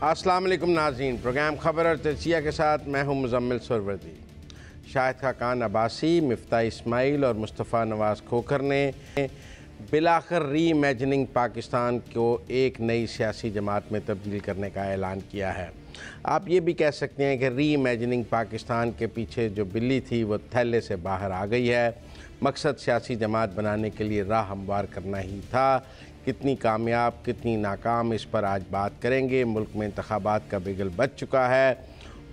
अस्सलाम वालेकुम नाज़रीन, प्रोग्राम खबर और तजिया के साथ मैं हूं मुज़म्मिल सुरवरदी। शाहिद खाकान अब्बासी, मिफ्ता इस्माइल और मुस्तफ़ा नवाज़ खोखर ने बिलाखिर री इमेजिनिंग पाकिस्तान को एक नई सियासी जमात में तब्दील करने का ऐलान किया है। आप ये भी कह सकते हैं कि री इमेजिनिंग पाकिस्तान के पीछे जो बिल्ली थी वो थैले से बाहर आ गई है। मकसद सियासी जमात बनाने के लिए राह हमवार करना ही था। कितनी कामयाब कितनी नाकाम, इस पर आज बात करेंगे। मुल्क में इंतखाबात का बिगल बज चुका है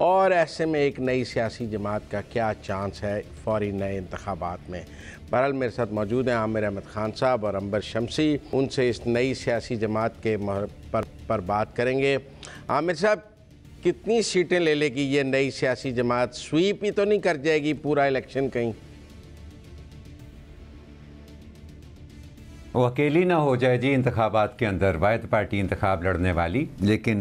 और ऐसे में एक नई सियासी जमात का क्या चांस है फौरी नए इंतखाबात में। बहरहाल मेरे साथ मौजूद हैं आमिर अहमद खान साहब और अंबर शमसी। उनसे इस नई सियासी जमात के पर बात करेंगे। आमिर साहब, कितनी सीटें ले लेगी ये नई सियासी जमात? स्वीप ही तो नहीं कर जाएगी पूरा इलेक्शन कहीं? वो अकेली ना हो जाए जी इंतखाबात के अंदर, वाहिद पार्टी इंतखाब लड़ने वाली। लेकिन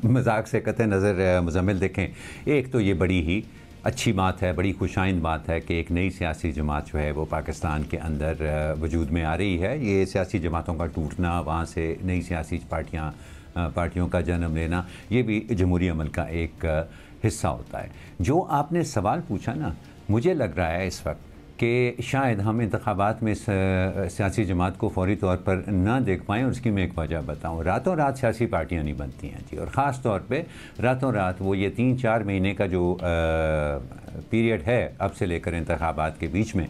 मजाक से कतई नज़र मुज़म्मिल देखें, एक तो ये बड़ी ही अच्छी बात है, बड़ी खुशाइंद बात है कि एक नई सियासी जमात जो है वो पाकिस्तान के अंदर वजूद में आ रही है। ये सियासी जमातों का टूटना, वहाँ से नई सियासी पार्टियों का जन्म लेना, ये भी जमहूरी अमल का एक हिस्सा होता है। जो आपने सवाल पूछा ना, मुझे लग रहा है इस वक्त कि शायद हम इंतखाबात में सियासी जमात को फौरी तौर पर ना देख पाएँ। और उसकी मैं एक वजह बताऊँ, रातों रात सियासी पार्टियाँ नहीं बनती हैं जी। और ख़ास तौर पे रातों रात वो ये 3-4 महीने का जो पीरियड है अब से लेकर इंतखाबात के बीच में,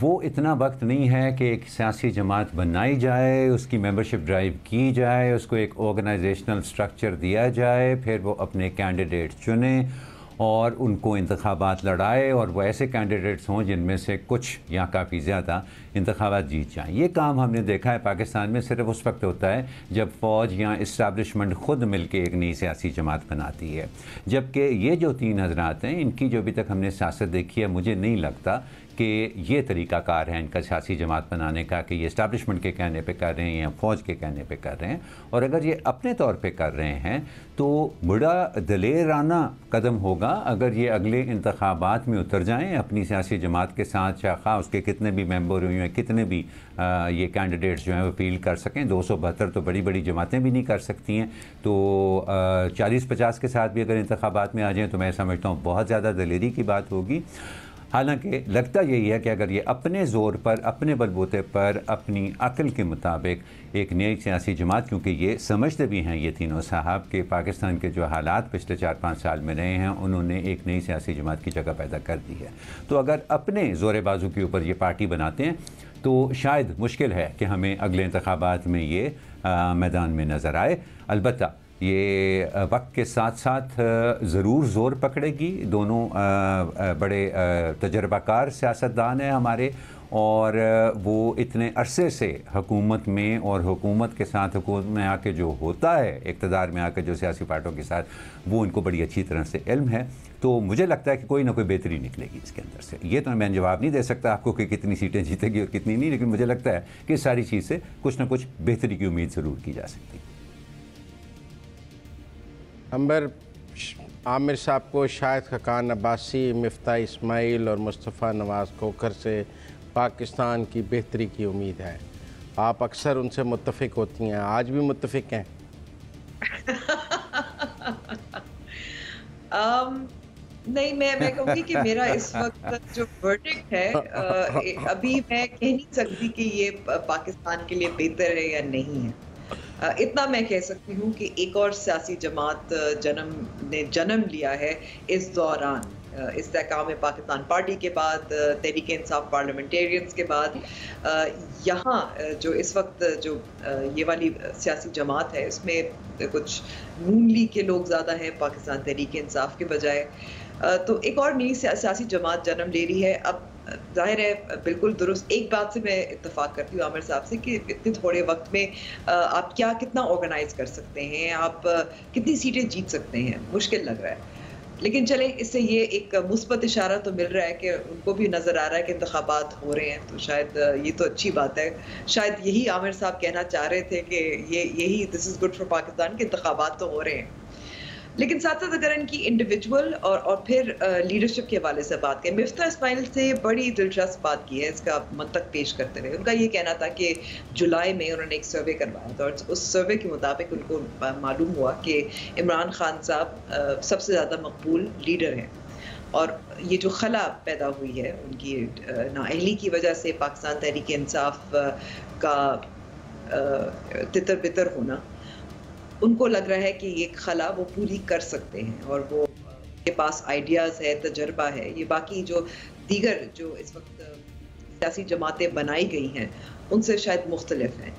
वो इतना वक्त नहीं है कि एक सियासी जमात बनाई जाए, उसकी मेंबरशिप ड्राइव की जाए, उसको एक ऑर्गेनाइजेशनल स्ट्रक्चर दिया जाए, फिर वो अपने कैंडिडेट चुने और उनको इंतखाबात लड़ाए और वो ऐसे कैंडिडेट्स हों जिनमें से कुछ या काफ़ी ज़्यादा इंतखाबात जीत जाएँ। ये काम हमने देखा है पाकिस्तान में सिर्फ उस वक्त होता है जब फ़ौज या इस्टेब्लिशमेंट ख़ुद मिल के एक नई सियासी जमात बनाती है। जबकि ये जो 3 हज़रात हैं, इनकी जो अभी तक हमने सियासत देखी है, मुझे नहीं लगता कि ये तरीक़ाकार है इनका सियासी जमात बनाने का कि ये इस्टेब्लिशमेंट के कहने पे कर रहे हैं या फ़ौज के कहने पे कर रहे हैं। और अगर ये अपने तौर पे कर रहे हैं तो बड़ा दलेराना कदम होगा अगर ये अगले इंतखाबात में उतर जाएं अपनी सियासी जमात के साथ, चाखा उसके कितने भी मेंबर हुए हैं, कितने भी ये कैंडिडेट्स जो हैं वो फील कर सकें। 272 तो बड़ी बड़ी जमातें भी नहीं कर सकती हैं, तो 40-50 के साथ भी अगर इंतखाबात में आ जाएँ तो मैं समझता हूँ बहुत ज़्यादा दलेरी की बात होगी। हालांकि लगता यही है कि अगर ये अपने ज़ोर पर, अपने बलबूते पर, अपनी अक्ल के मुताबिक एक नई सियासी जमात, क्योंकि ये समझते भी हैं ये तीनों साहब के पाकिस्तान के जो हालात पिछले 4-5 साल में रहे हैं, उन्होंने एक नई सियासी जमात की जगह पैदा कर दी है। तो अगर अपने ज़ोर बाजू के ऊपर ये पार्टी बनाते हैं तो शायद मुश्किल है कि हमें अगले इंतखाबात में ये मैदान में नज़र आए। अलबत्ता ये वक्त के साथ साथ ज़रूर ज़ोर पकड़ेगी। दोनों बड़े तजर्बाकार सियासतदान हैं हमारे, और वो इतने अरसे से हुकूमत में और हुकूमत के साथ, हुकूमत में आके जो होता है, इक़्तिदार में आके जो सियासी पार्टियों के साथ, वो इनको बड़ी अच्छी तरह से इल्म है। तो मुझे लगता है कि कोई ना कोई बेहतरी निकलेगी इसके अंदर से। ये तो मैं जवाब नहीं दे सकता आपको कि कितनी सीटें जीतेगी और कितनी नहीं, लेकिन मुझे लगता है कि इस सारी चीज़ से कुछ ना कुछ बेहतरी की उम्मीद ज़रूर की जा सकती है। अंबर, आमिर साहब को शाहिद खाकान अब्बासी, मिफ्ता इस्माइल और मुस्तफ़ा नवाज़ खोखर से पाकिस्तान की बेहतरी की उम्मीद है। आप अक्सर उनसे मुत्तफ़िक होती हैं, आज भी मुत्तफ़िक हैं? नहीं, मैं कहूँगी कि मेरा इस वक्त जो वर्डिक्ट है, अभी मैं कह नहीं सकती कि ये पाकिस्तान के लिए बेहतर है या नहीं है। इतना मैं कह सकती हूँ कि एक और सियासी जमात जन्म लिया है इस दौरान, इस्तेहकाम पाकिस्तान पार्टी के बाद, तहरीक इंसाफ पार्लियामेंटेरियंस के बाद। यहाँ जो इस वक्त जो ये वाली सियासी जमात है, इसमें कुछ नून लीग के लोग ज़्यादा हैं पाकिस्तान तहरीक इंसाफ के बजाय। तो एक और नई सियासी जमात जन्म ले रही है। अब जाहिर है, बिल्कुल दुरुस्त, एक बात से मैं इत्तेफाक करती हूँ आमिर साहब से कि इतने थोड़े वक्त में आप कितना ऑर्गेनाइज कर सकते हैं, आप कितनी सीटें जीत सकते हैं, मुश्किल लग रहा है। लेकिन चले, इससे ये एक मुस्बत इशारा तो मिल रहा है कि उनको भी नज़र आ रहा है कि इंतखाबात हो रहे हैं, तो शायद ये तो अच्छी बात है। शायद यही आमिर साहब कहना चाह रहे थे कि यही this is good for Pakistan, के इंतखाबात तो हो रहे हैं। लेकिन साथ साथ अगर इनकी इंडिविजुअल और फिर लीडरशिप के हवाले से बात करें, मिफ्ता इस्माइल से बड़ी दिलचस्प बात की है इसका मंतक पेश करते हुए। उनका ये कहना था कि जुलाई में उन्होंने एक सर्वे करवाया था और उस सर्वे के मुताबिक उनको मालूम हुआ कि इमरान खान साहब सबसे ज़्यादा मकबूल लीडर हैं, और ये जो खला पैदा हुई है उनकी नाअहली की वजह से, पाकिस्तान तहरीक इंसाफ का तितर बितर होना, उनको लग रहा है कि ये खला वो पूरी कर सकते हैं और वो के पास आइडियाज़ है, तजर्बा है। ये बाकी जो दीगर जो इस वक्त सियासी जमातें बनाई गई हैं उनसे शायद मुख्तलिफ हैं।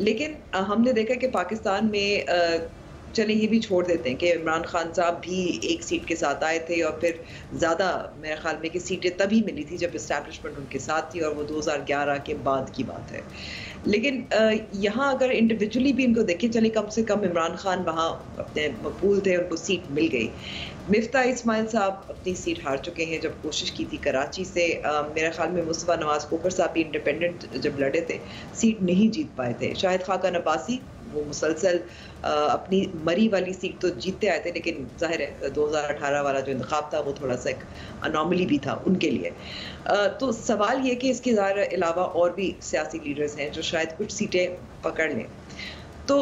लेकिन हमने देखा कि पाकिस्तान में चले ये भी छोड़ देते हैं कि इमरान खान साहब भी एक सीट के साथ आए थे और फिर ज़्यादा मेरे ख्याल में कि सीटें तभी मिली थी जब इस्टेब्लिशमेंट उनके साथ थी, और वो 2011 के बाद की बात है। लेकिन यहाँ अगर इंडिविजुअली भी इनको देखें, चले कम से कम इमरान खान वहाँ अपने मकबूल थे, उनको सीट मिल गई। मिफ्ता इस्माइल साहब अपनी सीट हार चुके हैं जब कोशिश की थी कराची से। मेरे ख्याल में मुस्तफा नवाज खोखर साहब भी इंडिपेंडेंट जब लड़े थे सीट नहीं जीत पाए थे। शाहिद खाकन अब्बासी वो मुसलसल अपनी मरी वाली सीट तो जीतते आए थे, लेकिन जाहिर है 2018 वाला जो इंतखाब था वो थोड़ा सा एक अनॉमली भी था उनके लिए। तो सवाल ये कि इसके अलावा और भी सियासी लीडर्स हैं जो शायद कुछ सीटें पकड़ लें। तो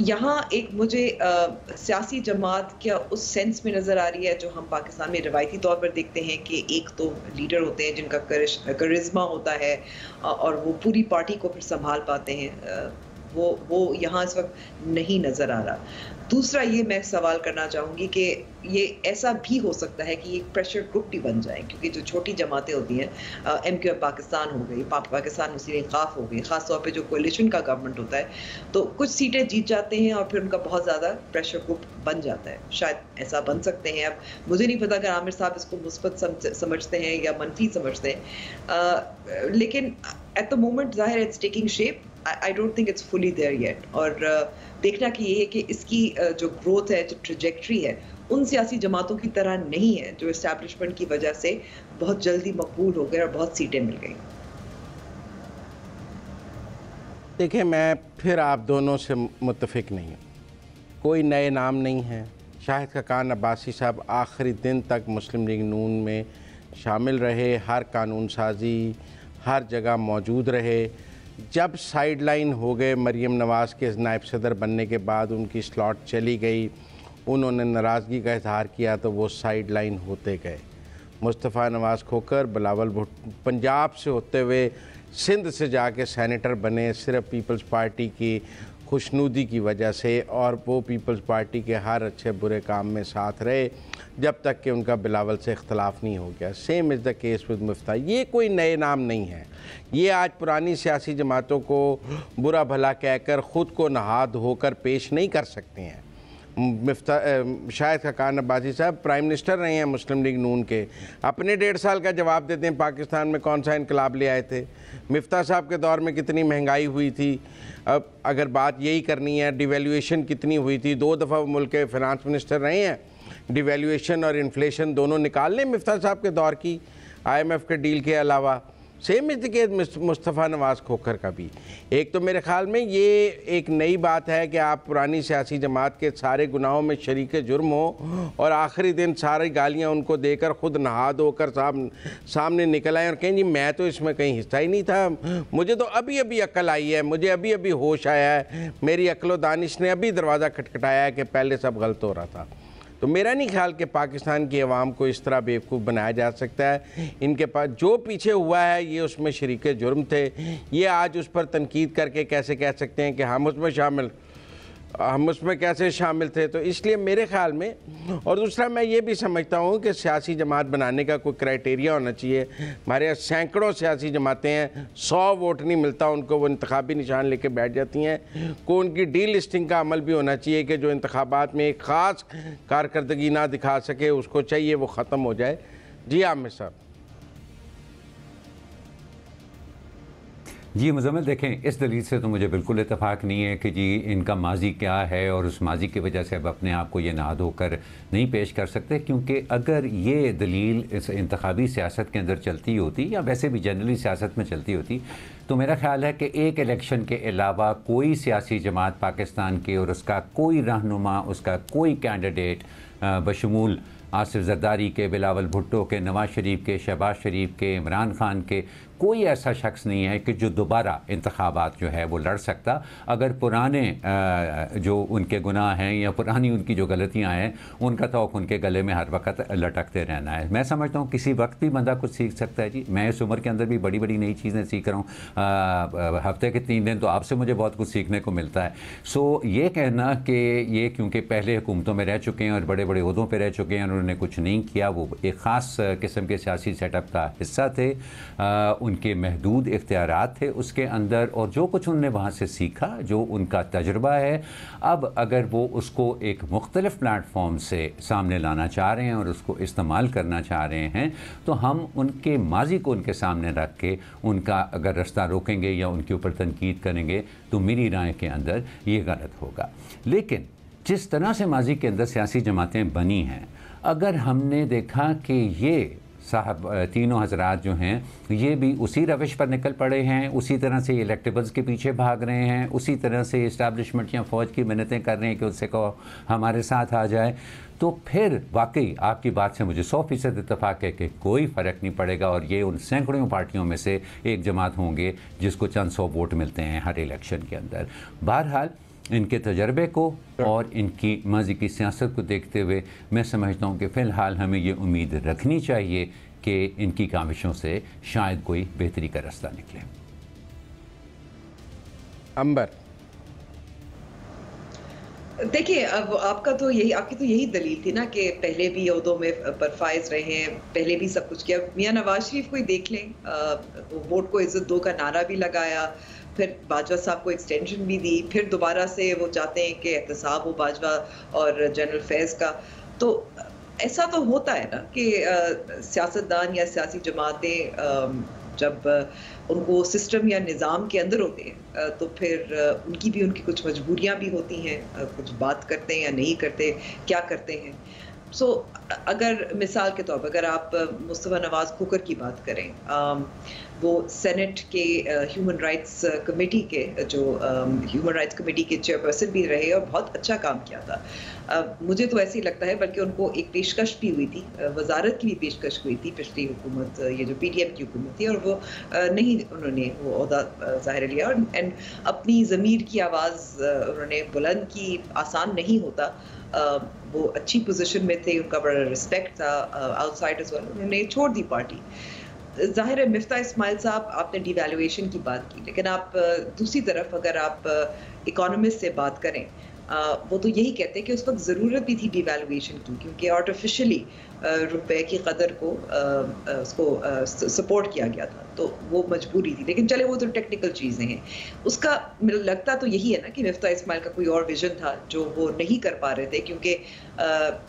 यहाँ एक मुझे सियासी जमात क्या उस सेंस में नज़र आ रही है जो हम पाकिस्तान में रवायती तौर पर देखते हैं कि एक तो लीडर होते हैं जिनका करिश्मा होता है और वो पूरी पार्टी को फिर संभाल पाते हैं, वो यहाँ इस वक्त नहीं नज़र आ रहा। दूसरा ये मैं सवाल करना चाहूँगी कि ये ऐसा भी हो सकता है कि एक प्रेशर ग्रुप भी बन जाए, क्योंकि जो छोटी जमातें होती हैं, MQM पाकिस्तान हो गई, पाकिस्तान मुस्लिम ख़ाफ हो गई, ख़ासतौर पे जो कोलिशन का गवर्नमेंट होता है, तो कुछ सीटें जीत जाते हैं और फिर उनका बहुत ज़्यादा प्रेशर ग्रुप बन जाता है। शायद ऐसा बन सकते हैं। अब मुझे नहीं पता कि आमिर साहब इसको मुस्बत समझते हैं या मनफी समझते हैं, लेकिन एट द मोमेंट ज़ाहिर it's taking shape. I don't think it's fully there yet। और देखना कि ये है कि इसकी जो ग्रोथ है, जो ट्रेजेक्ट्री है, उन सियासी जमातों की तरह नहीं है जो एस्टैब्लिशमेंट की वजह से बहुत जल्दी मकबूल हो गए और बहुत सीटें मिल गई। देखिए, मैं फिर आप दोनों से मुत्तफिक नहीं हूँ। कोई नए नाम नहीं हैं। शाहिद खाकन अब्बासी साहब आखिरी दिन तक मुस्लिम लीग नून में शामिल रहे, हर कानून साजी हर जगह मौजूद रहे। जब साइड लाइन हो गए मरीम नवाज़ के नायब सदर बनने के बाद, उनकी स्लॉट चली गई, उन्होंने नाराज़गी का इजहार किया तो वो साइड लाइन होते गए। मुस्तफ़ा नवाज़ खोखर, बिलावल भुट्टो पंजाब से होते हुए सिंध से जाके सेनेटर बने सिर्फ पीपल्स पार्टी की खुशनुदी की वजह से, और वो पीपल्स पार्टी के हर अच्छे बुरे काम में साथ रहे जब तक कि उनका बिलावल से इख्तलाफ नहीं हो गया। Same is the case with Miftah. ये कोई नए नाम नहीं है। ये आज पुरानी सियासी जमातों को बुरा भला कहकर ख़ुद को नहा धोकर पेश नहीं कर सकते हैं। शाहिद खाकन अब्बासी साहब प्राइम मिनिस्टर रहे हैं मुस्लिम लीग नून के, अपने 1.5 साल का जवाब देते हैं पाकिस्तान में कौन सा इनकलाब ले आए थे, मिफ्ता साहब के दौर में कितनी महंगाई हुई थी। अब अगर बात यही करनी है, डिवेल्यूएशन कितनी हुई थी, 2 दफ़ा मुल्क के फिनांस मिनिस्टर रहे हैं, डिवेल्यूएशन और इन्फ्लेशन दोनों निकाल लें मिफ्ता साहब के दौर की, IMF के डील के अलावा। Same is the case Mustafa Nawaz Khokhar का भी। एक तो मेरे ख़्याल में ये एक नई बात है कि आप पुरानी सियासी जमात के सारे गुनाहों में शरीक जुर्म हो और आखिरी दिन सारी गालियां उनको देकर ख़ुद नहा धोकर सामने निकल आए और कहें जी मैं तो इसमें कहीं हिस्सा ही नहीं था, मुझे तो अभी अभी अक्ल आई है, मुझे अभी अभी होश आया है, मेरी अक्ल व दानिश ने अभी दरवाज़ा खटखटाया है कि पहले सब गलत हो रहा था। तो मेरा नहीं ख्याल कि पाकिस्तान की आवाम को इस तरह बेवकूफ़ बनाया जा सकता है। इनके पास जो पीछे हुआ है ये उसमें शरीके जुर्म थे। ये आज उस पर तनकीद करके कैसे कह सकते हैं कि हम उसमें कैसे शामिल थे। तो इसलिए मेरे ख़्याल में, और दूसरा मैं ये भी समझता हूँ कि सियासी जमात बनाने का कोई क्राइटेरिया होना चाहिए। हमारे यहाँ सैकड़ों सियासी जमातें हैं, 100 वोट नहीं मिलता उनको, वो इंतखाबी निशान लेके बैठ जाती हैं। को उनकी डी लिस्टिंग का अमल भी होना चाहिए कि जो इंतखाबात में एक ख़ास कारकर्दगी ना दिखा सके उसको चाहिए वो ख़त्म हो जाए। जी आमिर साहब। जी मुज़म्मिल, देखें इस दलील से तो मुझे बिल्कुल इत्तेफाक नहीं है कि जी इनका माजी क्या है और उस माजी की वजह से अब अपने आप को ये नाद होकर नहीं पेश कर सकते, क्योंकि अगर ये दलील इस इंतखाबी सियासत के अंदर चलती होती या वैसे भी जनरली सियासत में चलती होती तो मेरा ख़्याल है कि एक इलेक्शन के अलावा कोई सियासी जमात पाकिस्तान की और उसका कोई रहनुमा, उसका कोई कैंडिडेट बशमूल आसिफ जरदारी के, बिलावल भुट्टो के, नवाज शरीफ के, शहबाज शरीफ के, इमरान खान के, कोई ऐसा शख्स नहीं है कि जो दोबारा इंतखाबात जो है वो लड़ सकता अगर पुराने जो उनके गुनाह हैं या पुरानी उनकी जो गलतियां हैं उनका तौक उनके गले में हर वक्त लटकते रहना है। मैं समझता हूँ किसी वक्त भी बंदा कुछ सीख सकता है। जी मैं इस उम्र के अंदर भी बड़ी बड़ी नई चीज़ें सीख रहा हूँ, हफ्ते के 3 दिन तो आपसे मुझे बहुत कुछ सीखने को मिलता है। सो ये कहना कि ये क्योंकि पहले हुकूमतों में रह चुके हैं और बड़े बड़े ओहदों पर रह चुके हैं, उन्होंने कुछ नहीं किया, वो एक ख़ास किस्म के सियासी सेटअप का हिस्सा थे, उनके महदूद इख्तियारात थे उसके अंदर, और जो कुछ उन्होंने वहाँ से सीखा, जो उनका तजुर्बा है, अब अगर वो उसको एक मुख्तलिफ प्लेटफॉर्म से सामने लाना चाह रहे हैं और उसको इस्तेमाल करना चाह रहे हैं तो हम उनके माजी को उनके सामने रख के उनका अगर रास्ता रोकेंगे या उनके ऊपर तनकीद करेंगे तो मेरी राय के अंदर ये गलत होगा। लेकिन जिस तरह से माजी के अंदर सियासी जमातें बनी हैं, अगर हमने देखा कि ये साहब तीनों हजरात जो हैं ये भी उसी रविश पर निकल पड़े हैं, उसी तरह से इलेक्टेबल्स के पीछे भाग रहे हैं, उसी तरह से इस्टेब्लिशमेंट या फ़ौज की मिन्नतें कर रहे हैं कि उससे कहो हमारे साथ आ जाए, तो फिर वाकई आपकी बात से मुझे 100% इत्तेफाक है कि कोई फ़र्क नहीं पड़ेगा और ये उन सैकड़ों पार्टियों में से एक जमात होंगे जिसको चंद 100 वोट मिलते हैं हर इलेक्शन के अंदर। बहरहाल इनके तजर्बे को और इनकी माजी की सियासत को देखते हुए मैं समझता हूँ कि फ़िलहाल हमें ये उम्मीद रखनी चाहिए कि इनकी काविशों से शायद कोई बेहतरी का रास्ता निकले। अंबर, देखिए अब आपकी तो यही दलील थी ना कि पहले भी ओहदों में परफाइज रहे हैं, पहले भी सब कुछ किया। मियां नवाज शरीफ को ही देख लें, वोट को इज्जत दो का नारा भी लगाया, फिर बाजवा साहब को एक्सटेंशन भी दी, फिर दोबारा से वो चाहते हैं कि एहतसाब हो बाजवा और जनरल फैज़ का। तो ऐसा तो होता है ना कि सियासतदान या सियासी जमातें जब उनको सिस्टम या निज़ाम के अंदर होते हैं तो फिर उनकी कुछ मजबूरियां भी होती हैं, कुछ बात करते हैं या नहीं करते, क्या करते हैं। सो अगर मिसाल के तौर पर अगर आप मुस्तफ़ा नवाज खोखर की बात करें, वो सेनेट के ह्यूमन राइट्स कमेटी के जो ह्यूमन राइट्स कमेटी के चेयरपर्सन भी रहे और बहुत अच्छा काम किया था। मुझे तो ऐसे ही लगता है, बल्कि उनको एक पेशकश भी हुई थी, वजारत की भी पेशकश हुई थी पिछली हुकूमत, ये जो PDM की हुकूमत थी, और वो नहीं उन्होंने वो ओहदा ज़ाहिर लिया और एंड अपनी ज़मीर की आवाज़ उन्होंने बुलंद की। आसान नहीं होता, वो अच्छी पोजीशन में थे, उनका बड़ा रिस्पेक्ट था आउटसाइड एज वेल, उन्होंने छोड़ दी पार्टी। जाहिर है मिफ्ता इस्माइल साहब, आपने डिवैल्यूएशन की बात की, लेकिन आप दूसरी तरफ अगर आप इकोनॉमिस्ट से बात करें, वो तो यही कहते हैं कि उस वक्त ज़रूरत भी थी डिवैल्यूएशन की, क्योंकि आर्टिफिशियली रुपए की कदर को उसको सपोर्ट किया गया था, तो वो मजबूरी थी। लेकिन चले वो तो टेक्निकल चीज़ें हैं, उसका मुझे लगता तो यही है ना कि मिफ्ता इस्माइल का कोई और विजन था जो वो नहीं कर पा रहे थे, क्योंकि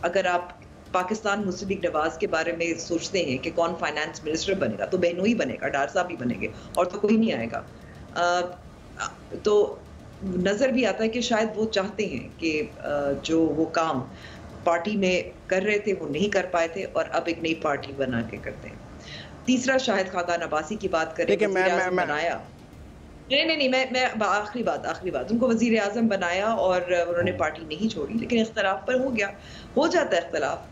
अगर आप पाकिस्तान मुस्लिम लीग नवाज के बारे में सोचते हैं कि कौन फाइनेंस मिनिस्टर बनेगा, तो बहनोई बनेगा, डार साहब भी बनेंगे और तो कोई नहीं आएगा। तो नज़र भी आता है कि शायद वो चाहते हैं कि जो वो काम पार्टी में कर रहे थे वो नहीं कर पाए थे और अब एक नई पार्टी बना के करते हैं। तीसरा शाहिद खाकान अब्बासी की बात करें, बनाया नहीं मैं आखिरी बात उनको वजीर आज़म बनाया और उन्होंने पार्टी नहीं छोड़ी, लेकिन इख्तलाफ पर हो जाता है इख्तलाफ।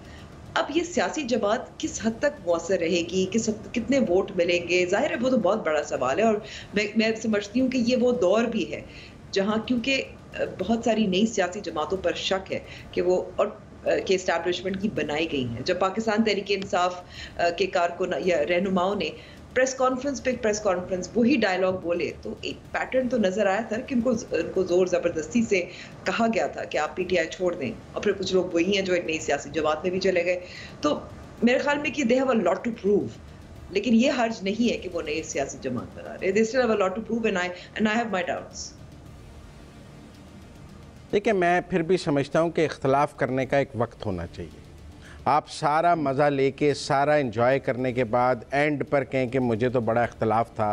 अब ये सियासी जमात किस हद तक मौसर रहेगी, कितने वोट मिलेंगे, जाहिर है वो तो बहुत बड़ा सवाल है। और मैं समझती हूँ कि ये वो दौर भी है जहाँ क्योंकि बहुत सारी नई सियासी जमातों पर शक है कि वो और के इस्टेब्लिशमेंट की बनाई गई हैं। जब पाकिस्तान तहरीक इंसाफ के कारकुन या रहनुमाओं ने प्रेस कॉन्फ्रेंस वही डायलॉग बोले, तो एक पैटर्न तो नजर आया था कि उनको जोर जबरदस्ती से कहा गया था कि आप PTI छोड़ दें, और फिर कुछ लोग वही हैं जो एक नई सियासी जमात में भी चले गए। तो मेरे ख्याल में कि they have a lot to prove, लेकिन ये हर्ज नहीं है कि वो नई सियासी जमात बना रहे। They still have a lot to prove and I have my doubts. देखिए, मैं फिर भी समझता हूँ कि इख्तलाफ करने का एक वक्त होना चाहिए। आप सारा मज़ा लेके सारा इंजॉय करने के बाद एंड पर कहें कि मुझे तो बड़ा इख्तलाफ था,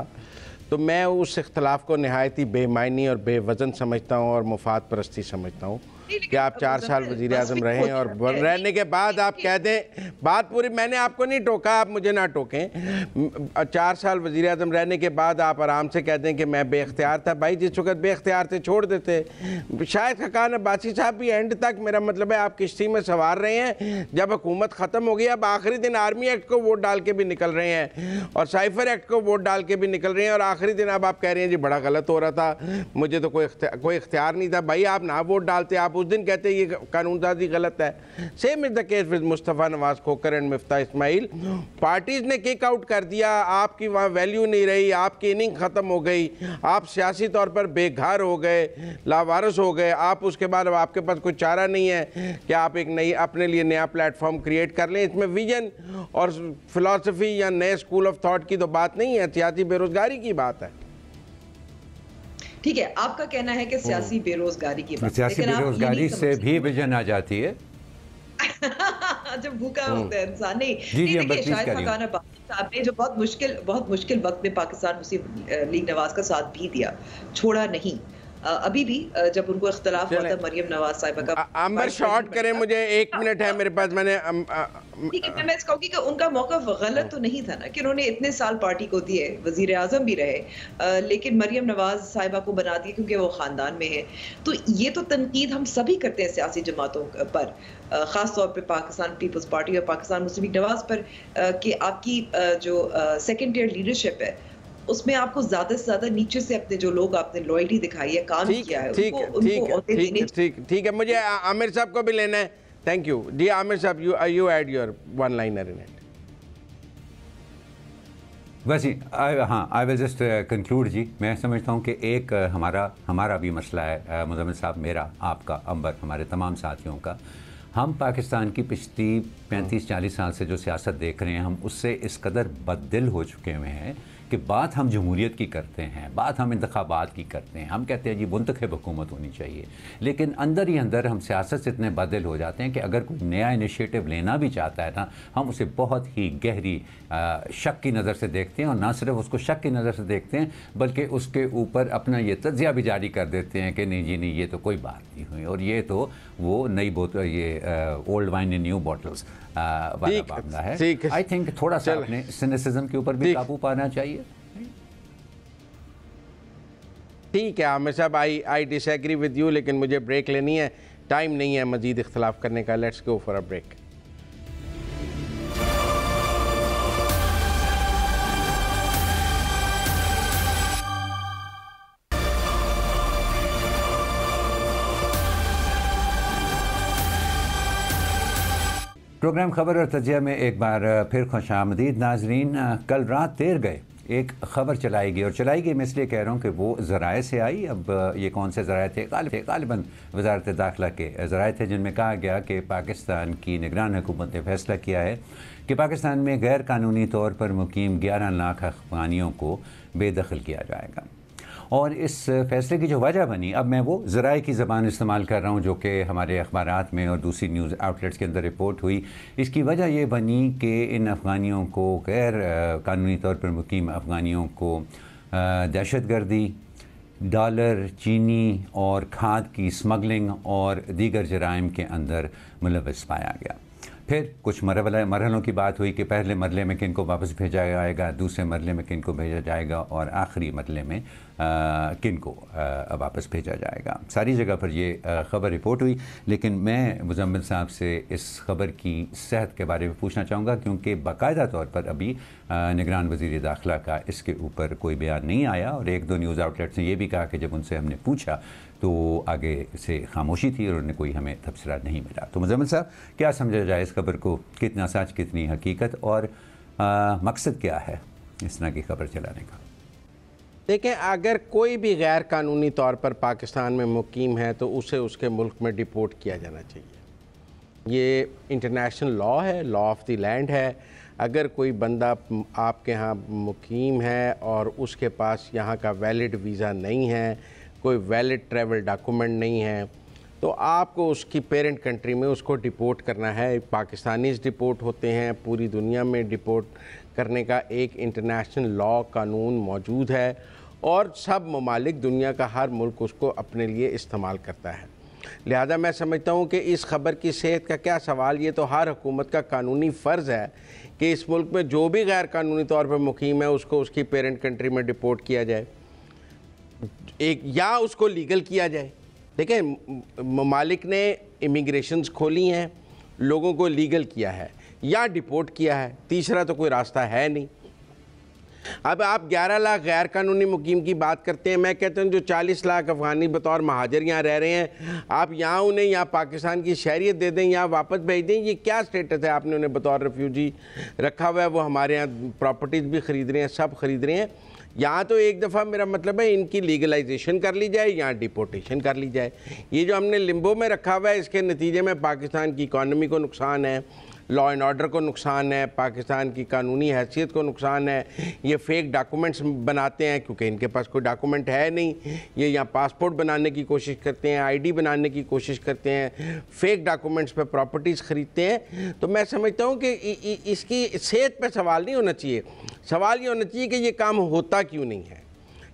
तो मैं उस इख्तलाफ को नहायत ही बेमायनी और बेवज़न समझता हूँ और मुफाद परस्ती समझता हूँ कि आप 4 साल वज़ीर आज़म रहें और रहने के बाद आप कह दें, बात पूरी, मैंने आपको नहीं टोका, आप मुझे ना टोकें। 4 साल वज़ीर आज़म रहने के बाद आप आराम से कह दें कि मैं बेख्तियार था। भाई जिस वक्त बेख्तियार थे छोड़ देते। शायद खान अब्बासी साहब भी एंड तक, मेरा मतलब है, आप किश्ती में सवार रहे हैं जब हुकूमत ख़त्म हो गई। अब आखिरी दिन आर्मी एक्ट को वोट डाल के भी निकल रहे हैं और साइफर एक्ट को वोट डाल के भी निकल रहे हैं और आखिरी दिन अब आप कह रहे हैं जी बड़ा गलत हो रहा था, मुझे तो कोई इख्तियार नहीं था। भाई आप ना वोट डालते, आप उस दिन कहते ये कानूनसाजी गलत है। Same is the case with Mustafa Nawaz Khokhar and Miftah Ismail. Parties ने किक आउट कर दिया, आपकी वहाँ वैल्यू नहीं रही, आपकी इनिंग ख़त्म हो गई, आप सियासी तौर पर बेघर हो गए, लावारिस हो गए। आप उसके बाद अब आपके पास कोई चारा नहीं है कि आप एक नई अपने लिए नया प्लेटफॉर्म क्रिएट कर लें। इसमें विजन और फिलॉसफी या नए स्कूल ऑफ थॉट की तो बात नहीं है, सियासी बेरोजगारी की बात है। ठीक है, आपका कहना है कि सियासी बेरोजगारी की बात, सियासी बेरोजगारी से भी विजन आ जाती है जब भूखा होता है इंसान। नहीं देखिए, शाहिद खान अब्बासी साहब ने जो बहुत मुश्किल वक्त में पाकिस्तान मुस्लिम लीग नवाज का साथ भी दिया, छोड़ा नहीं। अभी भी जब उनको इख्तलाफ हुआ था मरियम नवाज साहिबा का, अंबर शॉर्ट करें, मुझे 1 मिनट है मेरे पास। मैंने ठीक है, मैं कहूँगी कि उनका मौका गलत तो नहीं था ना कि उन्होंने इतने साल पार्टी को दिए, वजीर आजम भी रहे, लेकिन मरियम नवाज साहिबा को बना दिया क्योंकि वो खानदान में है। तो ये तो तनकीद हम सभी करते हैं सियासी जमातों पर, ख़ास तौर पे पाकिस्तान पीपल्स पार्टी और पाकिस्तान मुस्लिम लीग नवाज पर, कि आपकी जो सेकेंड ईयर लीडरशिप है उसमें आपको ज्यादा से ज्यादा नीचे से अपने जो लोग आपने लॉयल्टी दिखाई है, काम किया है, ठीक है। मुझे आमिर साहब को भी लेना है। थैंक यू जी। आमिर साहब, you add your one liner in it. वैसे हाँ, आई विल जस्ट कंक्लूड जी। मैं समझता हूँ कि एक हमारा भी मसला है, मुज़म्मिल साहब, मेरा, आपका, अंबर, हमारे तमाम साथियों का। हम पाकिस्तान की पिछली 35-40 साल से जो सियासत देख रहे हैं, हम उससे इस कदर बददिल हो चुके हुए हैं कि बात हम जमहूरियत की करते हैं, बात हम इंतखाबात की करते हैं, हम कहते हैं जी मुंतखब हुकूमत होनी चाहिए, लेकिन अंदर ही अंदर हम सियासत से इतने बदल हो जाते हैं कि अगर कोई नया इनिशिएटिव लेना भी चाहता है ना, हम उसे बहुत ही गहरी शक की नज़र से देखते हैं। और ना सिर्फ उसको शक की नज़र से देखते हैं बल्कि उसके ऊपर अपना ये तज्जिया भी जारी कर देते हैं कि नहीं जी नहीं, ये तो कोई बात नहीं हुई और ये तो वो नई बोतल, ये old wine in new bottles वाला मामला है। आई थिंक थोड़ा सा अपने सिनिसिज्म के ऊपर भी काबू पाना चाहिए। ठीक है आमिर साहब, आई डिसएग्री विद यू, लेकिन मुझे ब्रेक लेनी है, टाइम नहीं है मजीद इख्तलाफ करने का। Let's go for a break. Programme खबर और तजिया में एक बार फिर खुशामदीद नाजरीन। कल रात देर गए एक ख़बर चलाई गई, और चलाई गई मैं इसलिए कह रहा हूँ कि वो ज़राए से आई। अब ये कौन से ज़राए थे? गालिबन वज़ारत दाखिला के ज़राए थे, जिनमें कहा गया कि पाकिस्तान की निगरान हुकूमत ने फ़ैसला किया है कि पाकिस्तान में गैर कानूनी तौर पर मुकीम 11 लाख अफ़गानियों को बेदखल किया जाएगा। और इस फ़ैसले की जो वजह बनी, अब मैं वो ज़राए की ज़बान इस्तेमाल कर रहा हूँ जो कि हमारे अखबारात में और दूसरी न्यूज़ आउटलेट्स के अंदर रिपोर्ट हुई। इसकी वजह ये बनी कि इन अफ़गानियों को, गैर कानूनी तौर पर मुकीम अफ़गानियों को दहशतगर्दी, डॉलर, चीनी और खाद की स्मगलिंग और दीगर जराइम के अंदर मुलव्वस पाया गया। फिर कुछ मरहलों की बात हुई कि पहले मरले में किन को वापस भेजा जाएगा, दूसरे मरले में किन को भेजा जाएगा और आखिरी मरले में किन को वापस भेजा जाएगा। सारी जगह पर ये ख़बर रिपोर्ट हुई, लेकिन मैं मुज़म्मिल साहब से इस ख़बर की सेहत के बारे में पूछना चाहूँगा, क्योंकि बाकायदा तौर पर अभी निगरान वज़ीर दाखिला का इसके ऊपर कोई बयान नहीं आया। और 1-2 न्यूज़ आउटलेट्स ने यह भी कहा कि जब उनसे हमने पूछा तो आगे से खामोशी थी और उन्हें कोई हमें तबसरा नहीं मिला। तो मुज़म्मिल साहब, क्या समझा जाए इस खबर को? कितना सच, कितनी हकीकत, और मकसद क्या है इस तरह की खबर चलाने का? देखें, अगर कोई भी गैर कानूनी तौर पर पाकिस्तान में मुकीम है तो उसे उसके मुल्क में डिपोर्ट किया जाना चाहिए। ये इंटरनेशनल लॉ है, लॉ ऑफ द लैंड है। अगर कोई बंदा आपके यहाँ मुकीम है और उसके पास यहाँ का वैलिड वीज़ा नहीं है, कोई वैलिड ट्रैवल डॉक्यूमेंट नहीं है, तो आपको उसकी पेरेंट कंट्री में उसको डिपोर्ट करना है। पाकिस्तानीज़ डिपोर्ट होते हैं, पूरी दुनिया में डिपोर्ट करने का एक इंटरनेशनल लॉ कानून मौजूद है और सब ममालिक, दुनिया का हर मुल्क उसको अपने लिए इस्तेमाल करता है। लिहाजा मैं समझता हूँ कि इस खबर की सेहत का क्या सवाल, ये तो हर हुकूमत का कानूनी फ़र्ज़ है कि इस मुल्क में जो भी गैर कानूनी तौर पर मुकीम है उसको उसकी पेरेंट कंट्री में डिपोर्ट किया जाए, एक या उसको लीगल किया जाए। देखें, ममालिक ने इमिग्रेशंस खोली हैं, लोगों को लीगल किया है या डिपोर्ट किया है, तीसरा तो कोई रास्ता है नहीं। अब आप 11 लाख गैर कानूनी मुकीम की बात करते हैं, मैं कहता हूँ जो 40 लाख अफ़गानी बतौर महाजर यहाँ रह रहे हैं, आप यहाँ उन्हें यहाँ पाकिस्तान की शहरियत दे दें, यहाँ वापस भेज दें, ये क्या स्टेटस है? आपने उन्हें बतौर रेफ्यूजी रखा हुआ है, वो हमारे यहाँ प्रॉपर्टीज़ भी ख़रीद रहे हैं, सब ख़रीद रहे हैं। यहाँ तो एक दफ़ा मेरा मतलब है इनकी लीगलाइजेशन कर ली जाए, यहाँ डिपोर्टेशन कर ली जाए। ये जो हमने लिम्बो में रखा हुआ है, इसके नतीजे में पाकिस्तान की इकॉनमी को नुकसान है, लॉ एंड ऑर्डर को नुकसान है, पाकिस्तान की कानूनी हैसियत को नुकसान है। ये फेक डॉक्यूमेंट्स बनाते हैं क्योंकि इनके पास कोई डॉक्यूमेंट है नहीं, ये यहाँ पासपोर्ट बनाने की कोशिश करते हैं, आईडी बनाने की कोशिश करते हैं, फेक डॉक्यूमेंट्स पे प्रॉपर्टीज़ ख़रीदते हैं। तो मैं समझता हूँ कि इसकी सेहत पे सवाल नहीं होना चाहिए, सवाल ये होना चाहिए कि ये काम होता क्यों नहीं है।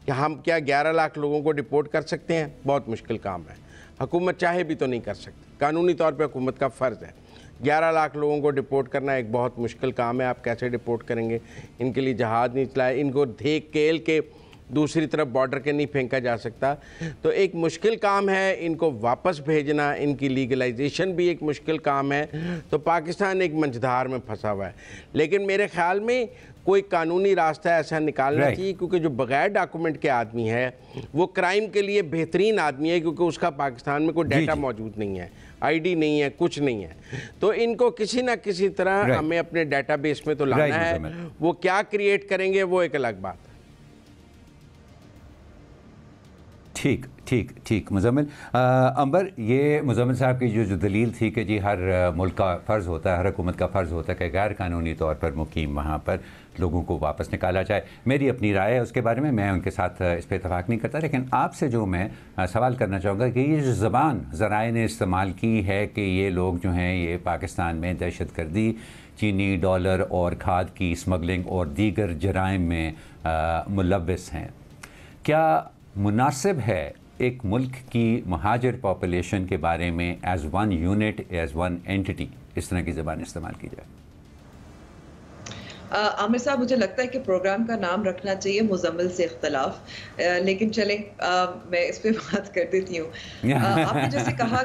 कि हम क्या 11 लाख लोगों को डिपोर्ट कर सकते हैं? बहुत मुश्किल काम है, हुकूमत चाहे भी तो नहीं कर सकती, कानूनी तौर पर हुकूमत का फ़र्ज़ है। 11 लाख लोगों को डिपोर्ट करना एक बहुत मुश्किल काम है। आप कैसे डिपोर्ट करेंगे? इनके लिए जहाज़ नहीं चलाए, इनको धेकेल के दूसरी तरफ बॉर्डर के नहीं फेंका जा सकता। तो एक मुश्किल काम है इनको वापस भेजना, इनकी लीगलाइजेशन भी एक मुश्किल काम है। तो पाकिस्तान एक मंझधार में फंसा हुआ है, लेकिन मेरे ख्याल में कोई कानूनी रास्ता ऐसा निकालना चाहिए, क्योंकि जो बगैर डॉक्यूमेंट के आदमी है वो क्राइम के लिए बेहतरीन आदमी है, क्योंकि उसका पाकिस्तान में कोई डाटा मौजूद नहीं है, आईडी नहीं है, कुछ नहीं है। तो इनको किसी ना किसी तरह हमें अपने डाटाबेस में तो लाना है। वो क्या क्रिएट करेंगे वो एक अलग बात है। ठीक ठीक ठीक मुज़म्मिल। अंबर, ये मुज़म्मिल साहब की जो दलील थी कि जी हर मुल्क का फ़र्ज़ होता है, हर हुकूमत का फ़र्ज़ होता है कि गैर कानूनी तौर पर मुकीम वहाँ पर लोगों को वापस निकाला जाए। मेरी अपनी राय है उसके बारे में, मैं उनके साथ इस पर इतफ़ाक़ नहीं करता, लेकिन आपसे जो मैं सवाल करना चाहूँगा कि ये जो ज़बान ज़राए ने इस्तेमाल की है कि ये लोग जो हैं ये पाकिस्तान में दहशतगर्दी, चीनी, डॉलर और खाद की स्मगलिंग और दीगर जराइम में मुलव्वस हैं, क्या मुनासिब है एक मुल्क की महाजर पॉपुलेशन के बारे में as one unit, as one entity इस तरह की ज़बान इस्तेमाल की जाए? आमिर साहब, मुझे लगता है कि प्रोग्राम का नाम रखना चाहिए मुज़म्मिल से इख्तलाफ, लेकिन चले मैं इस पे बात कर देती हूँ। आपने जैसे कहा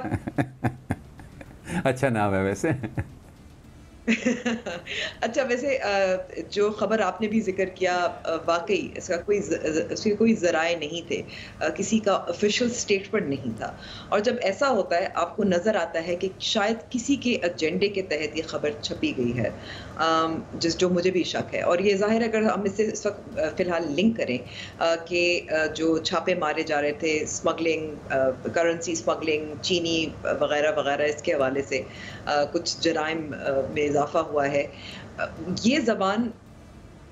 अच्छा नाम है वैसे। अच्छा, वैसे जो खबर आपने भी जिक्र किया, वाकई इसके कोई ज़राए नहीं थे, किसी का ऑफिशियल स्टेटमेंट नहीं था। और जब ऐसा होता है आपको नज़र आता है कि शायद किसी के एजेंडे के तहत ये खबर छपी गई है, जो मुझे भी शक है। और ये ज़ाहिर है, अगर हम इससे इस वक्त फ़िलहाल लिंक करें कि जो छापे मारे जा रहे थे, स्मगलिंग, करेंसी स्मगलिंग, चीनी वगैरह वगैरह, इसके हवाले से कुछ जराइम में इजाफा हुआ है, ये ज़बान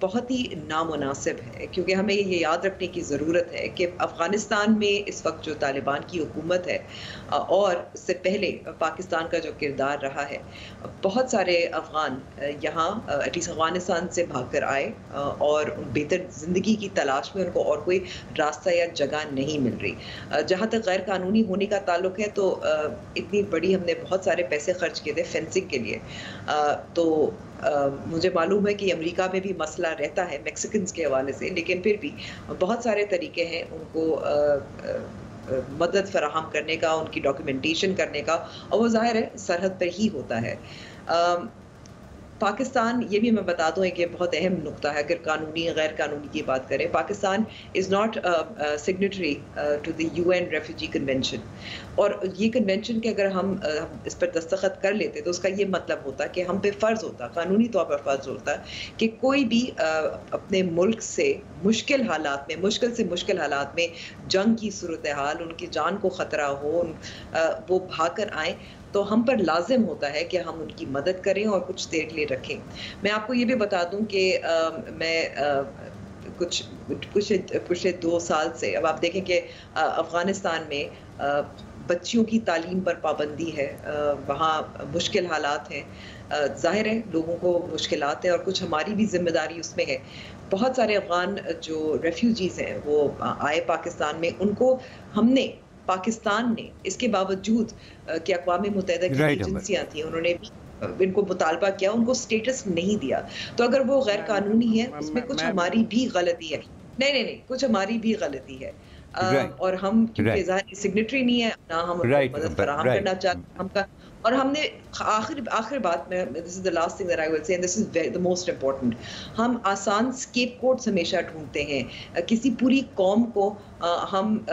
बहुत ही नामुनासिब है, क्योंकि हमें ये याद रखने की ज़रूरत है कि अफ़गानिस्तान में इस वक्त जो तालिबान की हुकूमत है और इससे पहले पाकिस्तान का जो किरदार रहा है, बहुत सारे अफ़गान यहाँ एटलीस्ट अफ़गानिस्तान से भाग कर आए और बेहतर ज़िंदगी की तलाश में उनको और कोई रास्ता या जगह नहीं मिल रही। जहाँ तक गैर कानूनी होने का ताल्लुक है, तो इतनी बड़ी हमने बहुत सारे पैसे खर्च किए थे फेंसिंग के लिए, तो मुझे मालूम है कि अमेरिका में भी मसला रहता है मैक्सिकन्स के हवाले से, लेकिन फिर भी बहुत सारे तरीके हैं उनको मदद फराहम करने का, उनकी डॉक्यूमेंटेशन करने का, और वो ज़ाहिर है सरहद पर ही होता है। पाकिस्तान, ये भी मैं बता दूं, एक बहुत अहम नुक्ता है अगर कानूनी गैर कानूनी की बात करें, Pakistan is not signatory to the UN refugee convention. और ये कन्वेंशन के अगर हम इस पर दस्तखत कर लेते तो उसका ये मतलब होता कि हम पे फ़र्ज़ होता, कानूनी तौर पर फ़र्ज़ होता कि कोई भी अपने मुल्क से मुश्किल से मुश्किल हालात में, जंग की सूरत हाल, उनकी जान को ख़तरा हो, वो भाग कर आएँ, तो हम पर लाजिम होता है कि हम उनकी मदद करें और कुछ देर के लिए रखें। मैं आपको ये भी बता दूं कि मैं पिछले 2 साल से, अब आप देखें कि अफ़गानिस्तान में बच्चियों की तालीम पर पाबंदी है, वहाँ मुश्किल हालात हैं, ज़ाहिर है लोगों को मुश्किलात है और कुछ हमारी भी जिम्मेदारी उसमें है। बहुत सारे अफ़गान जो रेफ्यूजीज़ हैं वो आए पाकिस्तान में, उनको हमने पाकिस्तान ने इसके बावजूद कि अक़वाम मुत्तहिदा की राइट अंबर एजेंसियाँ थी, उन्होंने भी इनको मुतालबा किया, उनको स्टेटस नहीं दिया। तो अगर वो गैर कानूनी है, उसमें कुछ हमारी भी गलती है। नहीं, नहीं, नहीं, कुछ हमारी भी गलती है। राइट और हम क्योंकि राइट ज़ाहिर सिग्नेटरी नहीं है, ना हम उनको राइट मदद अंबर फराहम करना चाहते हम का। और हमने आखिर बात में, this is the last thing that I will say, and this is the most important, हम आसान स्केपगोट्स हमेशा ढूँढते हैं। किसी पूरी कौम को हम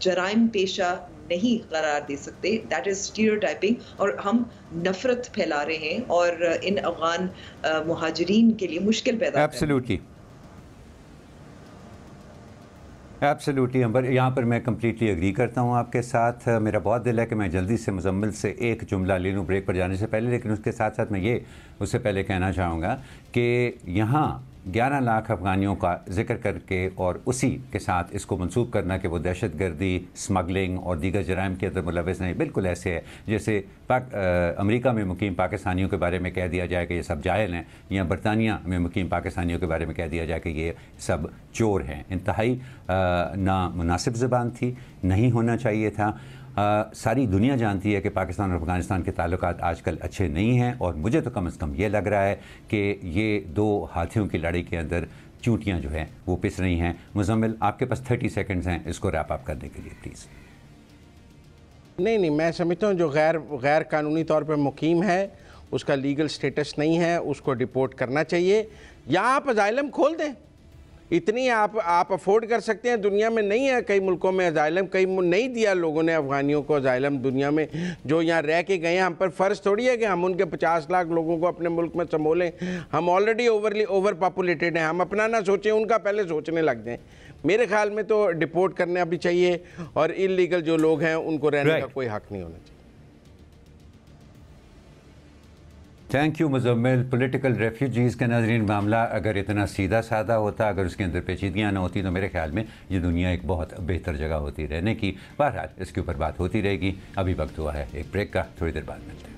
जराइम पेशा नहीं करार दे सकते, दैट इज़ स्टीरियोटाइपिंग, और हम नफ़रत फैला रहे हैं और इन अफ़गान मुहाजिरीन के लिए मुश्किल पैदा कर रहे हैं। एब्सोल्युटली एब्सोल्युटली अंबर, यहाँ पर मैं कम्प्लीटली एग्री करता हूँ आपके साथ। मेरा बहुत दिल है कि मैं जल्दी से मुजम्मिल से एक जुमला ले लूँ ब्रेक पर जाने से पहले, लेकिन उसके साथ साथ मैं ये उससे पहले कहना चाहूँगा कि यहाँ 11 लाख अफ़गानियों का जिक्र करके और उसी के साथ इसको मंसूब करना कि वो दहशत गर्दी, स्मगलिंग और दीगर जराइम के अंदर मुलविस नहीं, बिल्कुल ऐसे है जैसे अमेरिका में मुकीम पाकिस्तानियों के बारे में कह दिया जाए कि ये सब जाहिल हैं, या बरतानिया में मुकीम पाकिस्तानियों के बारे में कह दिया जाए कि ये सब चोर हैं। इंतहाई नामुनासिब ज़बान थी, नहीं होना चाहिए था। सारी दुनिया जानती है कि पाकिस्तान और अफ़गानिस्तान के ताल्लुकात आजकल अच्छे नहीं हैं, और मुझे तो कम से कम ये लग रहा है कि ये दो हाथियों की लड़ाई के अंदर चूंटियाँ जो हैं वो पिस रही हैं। मुजम्मिल, आपके पास 30 सेकंड्स हैं इसको रैप अप करने के लिए, प्लीज़। नहीं, मैं समझता हूँ जो गैर कानूनी तौर पर मुकीम है, उसका लीगल स्टेटस नहीं है, उसको डिपोर्ट करना चाहिए, या आप अजाइलम खोल दें। इतनी आप अफोर्ड कर सकते हैं। दुनिया में नहीं है कई मुल्कों में अजाइलम, कई नहीं दिया लोगों ने अफ़गानियों को अजाइलम दुनिया में, जो यहाँ रह के गए हैं। हम पर फ़र्ज़ थोड़ी है कि हम उनके 50 लाख लोगों को अपने मुल्क में संभोलें। हम ऑलरेडी ओवर पॉपुलेटेड हैं। हम अपना ना सोचें, उनका पहले सोचने लग जाएं। मेरे ख्याल में तो डिपोर्ट करना भी चाहिए, और इलीगल जो लोग हैं उनको रहने का कोई हक़ नहीं होना चाहिए। Thank you Muzammil. Political refugees का नाज़रीन मामला अगर इतना सीधा साधा होता, अगर उसके अंदर पेचीदगियाँ ना होती, तो मेरे ख्याल में ये दुनिया एक बहुत बेहतर जगह होती रहने की। बहरहाल इसके ऊपर बात होती रहेगी। अभी वक्त हुआ है एक ब्रेक का, थोड़ी देर बाद मिलते हैं।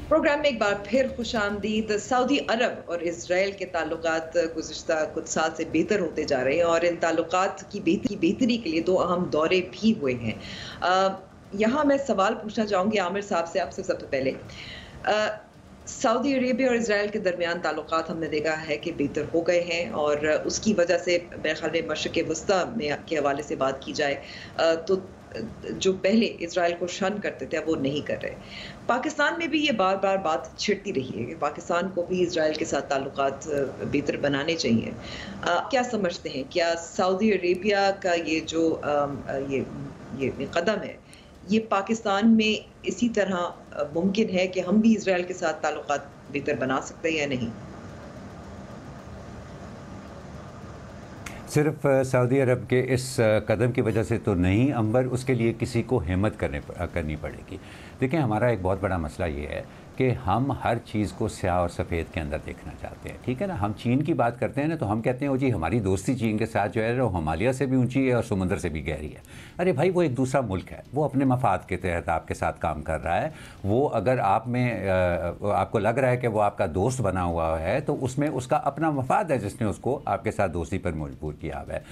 प्रोग्राम में एक बार फिर खुशामदीद। सऊदी अरब और इसराइल के ताल्लुकात गुज़िश्ता कुछ साल से बेहतर होते जा रहे हैं, और इन ताल्लुकात की बेहतरी के लिए 2 अहम दौरे भी हुए हैं। यहाँ मैं सवाल पूछना चाहूँगी आमिर साहब से, आपसे सबसे पहले। सऊदी अरेबिया और इसराइल के दरमियान ताल्लुकात हमने देखा है कि बेहतर हो गए हैं, और उसकी वजह से मेरे ख्याल में मशरिक़ वस्ता में के हवाले से बात की जाए तो जो पहले इसराइल को शन करते थे अब वो नहीं कर रहे। पाकिस्तान में भी ये बार बार बात छिड़ती रही है कि पाकिस्तान को भी इसराइल के साथ ताल्लुकात बेहतर बनाने चाहिए। क्या समझते हैं, क्या सऊदी अरेबिया का ये जो ये कदम है, ये पाकिस्तान में इसी तरह मुमकिन है कि हम भी इसराइल के साथ ताल्लुकात बेहतर बना सकते हैं या नहीं? सिर्फ सऊदी अरब के इस कदम की वजह से तो नहीं अंबर, उसके लिए किसी को हिम्मत करनी पड़ेगी। देखिए, हमारा एक बहुत बड़ा मसला ये है कि हम हर चीज़ को स्याह और सफ़ेद के अंदर देखना चाहते हैं। ठीक है ना, हम चीन की बात करते हैं ना, तो हम कहते हैं वो जी हमारी दोस्ती चीन के साथ जो है वो हिमालय से भी ऊंची है और समुद्र से भी गहरी है। अरे भाई, वो एक दूसरा मुल्क है, वो अपने मफाद के तहत आपके साथ काम कर रहा है। वो अगर आपको लग रहा है कि वो आपका दोस्त बना हुआ है, तो उसमें उसका अपना मफाद है जिसने उसको आपके साथ दोस्ती पर मजबूर किया हुआ है।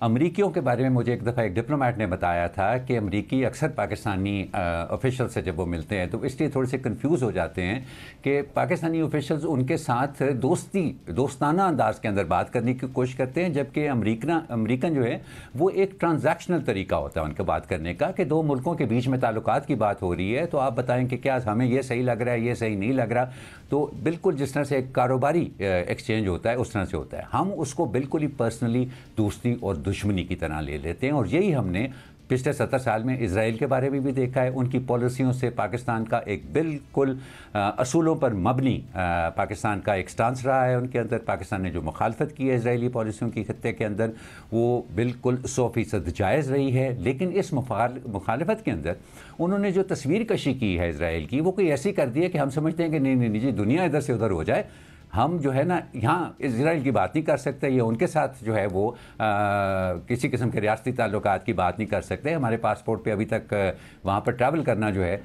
अमरीकियों के बारे में मुझे एक दफ़ा एक डिप्लोमेट ने बताया था कि अमरीकी अक्सर पाकिस्तानी ऑफिशियल से जब वो मिलते हैं तो इसलिए थोड़े से कंफ्यूज हो जाते हैं कि पाकिस्तानी ऑफिशियल्स उनके साथ दोस्ताना अंदाज के अंदर बात करने की कोशिश करते हैं, जबकि अमरीकन जो है वो एक ट्रांजैक्शनल तरीका होता है उनका बात करने का, कि दो मुल्कों के बीच में ताल्लुकात की बात हो रही है तो आप बताएं कि क्या हमें ये सही लग रहा है, ये सही नहीं लग रहा। तो बिल्कुल जिस तरह से एक कारोबारी एक्सचेंज होता है उस तरह से होता है। हम उसको बिल्कुल ही पर्सनली दोस्ती और दुश्मनी की तरह ले लेते हैं, और यही हमने पिछले 70 साल में इसराइल के बारे में भी देखा है। उनकी पॉलिसियों से पाकिस्तान का एक बिल्कुल असूलों पर मबनी पाकिस्तान का एक स्टांस रहा है। उनके अंदर पाकिस्तान ने जो मुखालफत की है इसराइली पॉलिसियों की खत्ते के अंदर, वो बिल्कुल 100% जायज़ रही है। लेकिन इस मुखालफत के अंदर उन्होंने जो तस्वीर कशी की है इसराइल की, वो कोई ऐसी कर दी है कि हम समझते हैं कि नहीं जी दुनिया इधर से उधर हो जाए, हम जो है ना यहाँ इजराइल की बात नहीं कर सकते, या उनके साथ जो है वो किसी किस्म के रियासती ताल्लुकात की बात नहीं कर सकते। हमारे पासपोर्ट पे अभी तक वहाँ पर ट्रैवल करना जो है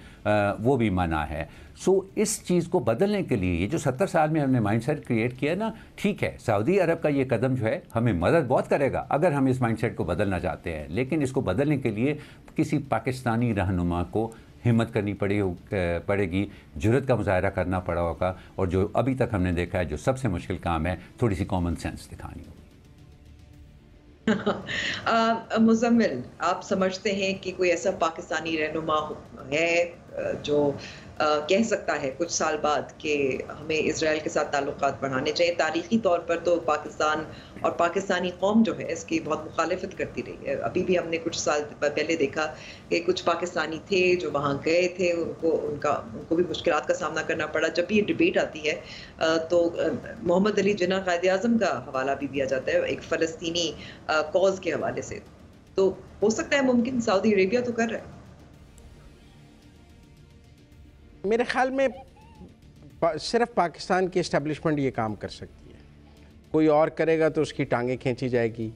वो भी मना है। सो इस चीज़ को बदलने के लिए ये जो 70 साल में हमने माइंडसेट क्रिएट किया ना, ठीक है, सऊदी अरब का ये कदम जो है हमें मदद बहुत करेगा अगर हम इस माइंडसेट को बदलना चाहते हैं, लेकिन इसको बदलने के लिए किसी पाकिस्तानी रहनुमा को हिम्मत करनी पड़ेगी, जुर्रत का मुजाहरा करना पड़ा होगा, और जो अभी तक हमने देखा है जो सबसे मुश्किल काम है, थोड़ी सी कॉमन सेंस दिखानी होगी। मुजम्मिल, आप समझते हैं कि कोई ऐसा पाकिस्तानी रहनुमा है जो कह सकता है कुछ साल बाद कि हमें इजराइल के साथ ताल्लुकात बढ़ाने चाहिए? तारीखी तौर पर तो पाकिस्तान और पाकिस्तानी कौम जो है इसकी बहुत मुखालिफत करती रही है। अभी भी हमने कुछ साल पहले देखा कि कुछ पाकिस्तानी थे जो वहाँ गए थे, उनको भी मुश्किलात का सामना करना पड़ा। जब भी ये डिबेट आती है तो मोहम्मद अली जिन्ना कायद-ए-आज़म का हवाला भी दिया जाता है एक फ़लस्तीनी कॉज के हवाले से। तो हो सकता है मुमकिन सऊदी अरेबिया तो कर रहा है। मेरे ख्याल में सिर्फ पाकिस्तान की इस्टेब्लिशमेंट ये काम कर सकती है, कोई और करेगा तो उसकी टांगें खींची जाएगी।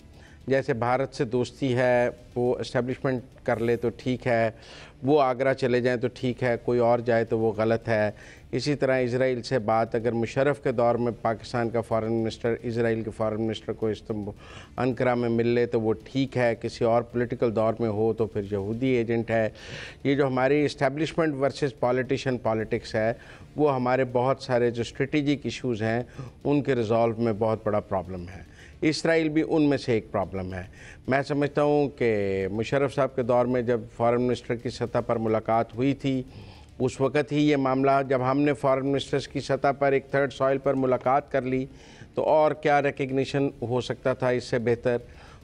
जैसे भारत से दोस्ती है, वो इस्टेब्लिशमेंट कर ले तो ठीक है, वो आगरा चले जाएं तो ठीक है, कोई और जाए तो वो गलत है। इसी तरह इजराइल से बात अगर मुशर्रफ के दौर में पाकिस्तान का फ़ॉरेन मिनिस्टर इजराइल के फ़ॉरेन मिनिस्टर को अंकारा में मिल ले तो वो ठीक है, किसी और पॉलिटिकल दौर में हो तो फिर यहूदी एजेंट है। ये जो हमारी इस्टेब्लिशमेंट वर्सेस पॉलिटिशियन पॉलिटिक्स है, वो हमारे बहुत सारे जो स्ट्रेटिजिक इश्यूज़ हैं उनके रिजॉल्व में बहुत बड़ा प्रॉब्लम है। इसराइल भी उनमें से एक प्रॉब्लम है। मैं समझता हूँ कि मुशर्रफ साहब के दौर में जब फ़ॉरेन मिनिस्टर की सतह पर मुलाकात हुई थी, उस वक़्त ही ये मामला, जब हमने फ़ॉरेन मिनिस्टर्स की सतह पर एक थर्ड सॉइल पर मुलाकात कर ली तो और क्या रिकग्निशन हो सकता था इससे बेहतर,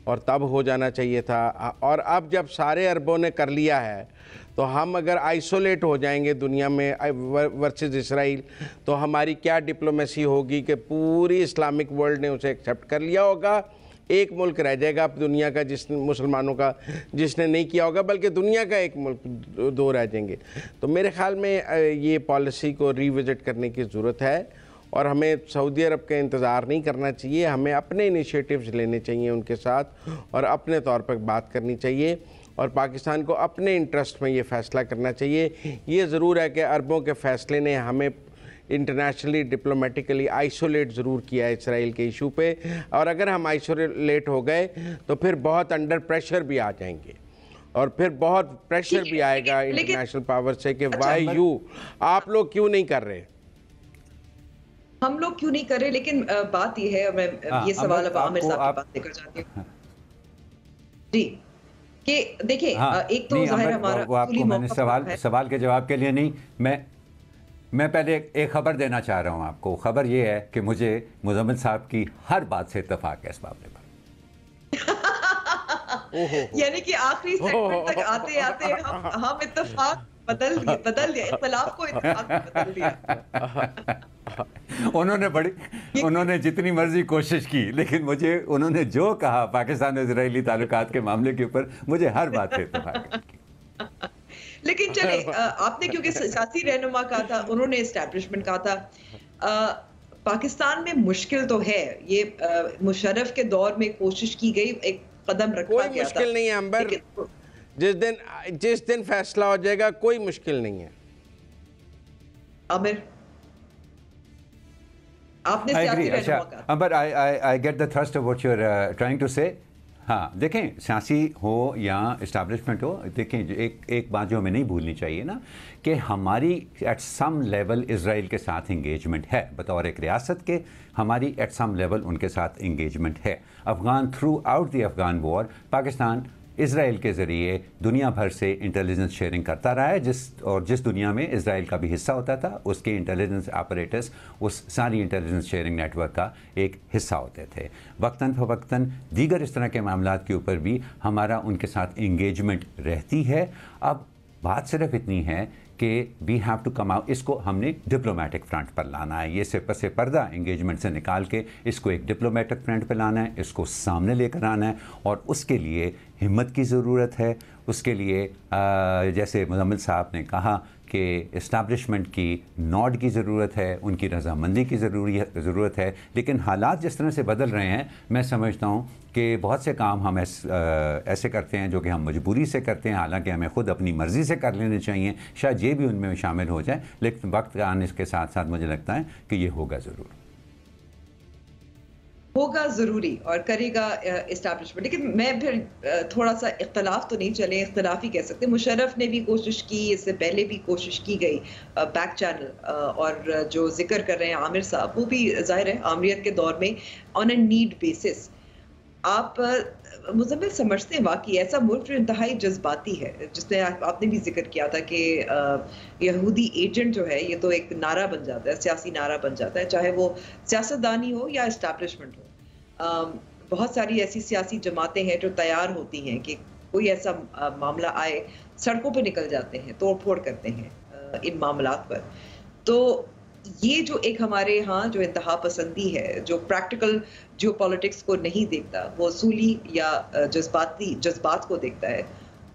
और तब हो जाना चाहिए था। और अब जब सारे अरबों ने कर लिया है तो हम अगर आइसोलेट हो जाएंगे दुनिया में वर्सेस इसराइल तो हमारी क्या डिप्लोमेसी होगी कि पूरी इस्लामिक वर्ल्ड ने उसे एक्सेप्ट कर लिया होगा। एक मुल्क रह जाएगा दुनिया का जिसने मुसलमानों का जिसने नहीं किया होगा, बल्कि दुनिया का एक मुल्क दो रह जाएंगे। तो मेरे ख़्याल में ये पॉलिसी को रिविज़िट करने की ज़रूरत है और हमें सऊदी अरब का इंतज़ार नहीं करना चाहिए। हमें अपने इनिशिएटिव्स लेने चाहिए उनके साथ और अपने तौर पर बात करनी चाहिए और पाकिस्तान को अपने इंटरेस्ट में ये फ़ैसला करना चाहिए। ये ज़रूर है कि अरबों के फ़ैसले ने हमें इंटरनेशनली डिप्लोमेटिकली आइसोलेट ज़रूर किया है इसराइल के इशू पे, और अगर हम आइसोलेट हो गए तो फिर बहुत अंडर प्रेशर भी आ जाएंगे और फिर बहुत प्रेशर भी आएगा इंटरनेशनल पावर से कि वाई यू, आप लोग क्यों नहीं कर रहे, हम लोग क्यों नहीं कर रहे। लेकिन बात यह है, मैं ये सवाल अब आमिर साहब के पास लेकर जाती हूँ जी, कि देखिए एक तो ज़ाहिर हमारा वो आपको मैंने सवाल के जवाब के लिए नहीं, मैं पहले एक खबर देना चाह रहा हूँ आपको। खबर ये है कि मुझे मुजम्मिल साहब की हर बात से इत्तेफाक है इस मामले पर। यानी कि आखिरी सेगमेंट तक आते आते हम इत्तेफाक बदल दिया, इख्तिलाफ को इत्तेफाक में बदल दिया। उन्होंने जितनी मर्जी कोशिश की, लेकिन मुझे उन्होंने जो कहा पाकिस्तान और इजरायली ताल्लुकात के मामले के ऊपर मुझे हर बात पे इत्तेफाक है। लेकिन चले, आपने क्योंकि सियासी रहनुमा कहा था, उन्होंने एस्टैब्लिशमेंट कहा था, पाकिस्तान में मुश्किल तो है, ये मुशर्रफ के दौर में कोशिश की गई, एक कदम रखा गया था। कोई मुश्किल नहीं है अंबर, जिस दिन फैसला हो जाएगा कोई मुश्किल नहीं है। आमिर, आपने सियासी रहनुमा कहा। Ambar, I get the thrust of what you are trying to say. हाँ, देखें, सियासी हो या इस्टेब्लिशमेंट हो, देखें एक बात जो हमें नहीं भूलनी चाहिए ना, कि हमारी एट सम लेवल इजराइल के साथ इंगेजमेंट है, बतौर एक रियासत के हमारी एट सम लेवल उनके साथ इंगेजमेंट है। Afghan through out the Afghan war Pakistan Israel के ज़रिए दुनिया भर से इंटेलिजेंस शेयरिंग करता रहा है, जिस दुनिया में इजराइल का भी हिस्सा होता था, उसके इंटेलिजेंस ऑपरेटर्स उस सारी इंटेलिजेंस शेयरिंग नेटवर्क का एक हिस्सा होते थे। वक्तन फ़वक्तन दीगर इस तरह के मामलात के ऊपर भी हमारा उनके साथ इंगेजमेंट रहती है। अब बात सिर्फ इतनी है कि we have to come out, इसको हमने डिप्लोमेटिक फ्रंट पर लाना है। ये सिर्फ से पर्दा इंगेजमेंट से निकाल के इसको एक डिप्लोमेटिक फ्रंट पर लाना है, इसको सामने लेकर आना है, और उसके लिए हिम्मत की ज़रूरत है। उसके लिए जैसे मुजम्मिल साहब ने कहा कि इस्टेब्लिशमेंट की नॉड की ज़रूरत है, उनकी रजामंदी की ज़रूरत है। लेकिन हालात जिस तरह से बदल रहे हैं, मैं समझता हूँ कि बहुत से काम हम ऐसे करते हैं जो कि हम मजबूरी से करते हैं, हालांकि हमें ख़ुद अपनी मर्ज़ी से कर लेने चाहिए। शायद ये भी उनमें शामिल हो जाए, लेकिन वक्त आने के साथ साथ मुझे लगता है कि ये होगा ज़रूर, होगा ज़रूरी और करेगा इस्टेब्लिशमेंट। लेकिन मैं फिर थोड़ा सा इख्तलाफ तो नहीं, चले इख्तलाफ ही कह सकते। मुशर्रफ ने भी कोशिश की, इससे पहले भी कोशिश की गई बैक चैनल, और जो जिक्र कर रहे हैं आमिर साहब, वो भी ज़ाहिर है आमरीत के दौर में ऑन ए नीड बेसिस। आप मुज़म्मिल समझते हैं वाकई ऐसा मुल्क जो इंतहाई जज्बाती है, जिसने आपने भी जिक्र किया था कि यहूदी एजेंट जो है ये तो एक नारा बन जाता है, सियासी नारा बन जाता है, चाहे वो सियासतदानी हो या इस्टेब्लिशमेंट हो। बहुत सारी ऐसी सियासी जमातें हैं जो तैयार होती हैं कि कोई ऐसा मामला आए, सड़कों पे निकल जाते हैं, तोड़ फोड़ करते हैं इन मामलात पर। तो ये जो एक हमारे यहाँ जो इंतहा पसंदी है, जो प्रैक्टिकल जियोपॉलिटिक्स को नहीं देखता, वो असूली या जज्बात को देखता है,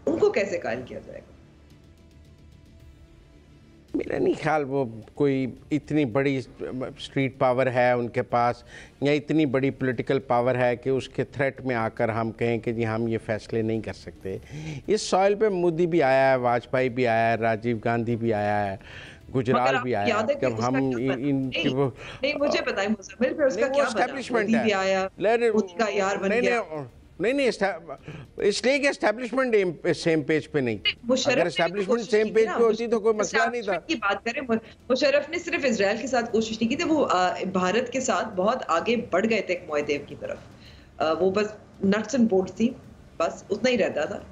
उनको कैसे कायल किया जाएगा? मेरा नहीं ख्याल वो कोई इतनी बड़ी स्ट्रीट पावर है उनके पास, या इतनी बड़ी पॉलिटिकल पावर है कि उसके थ्रेट में आकर हम कहें कि जी हम ये फैसले नहीं कर सकते। इस सॉइल पे मोदी भी आया है, वाजपेयी भी आया है, राजीव गांधी भी आया है, गुजराल भी आया। जब हम इनकी वो नहीं, मुझे बताएं मुज़म्मिल, फिर उसका क्या बना? एस्टैब्लिशमेंट मोदी भी आया, मोदी का यार बन गया। नहीं, इसलिए कि एस्टैब्लिशमेंट सेम पेज पे नहीं। अगर एस्टैब्लिशमेंट सेम पेज पे होती तो कोई मसला नहीं था। की बात करें, मुशर्रफ ने सिर्फ इजराइल के साथ कोशिश नहीं की थी, वो भारत के साथ बहुत आगे बढ़ गए थे एक मुआहदे की तरफ। वो बस नट्स एंड बोल्ट्स थी, बस उतना ही रहता था,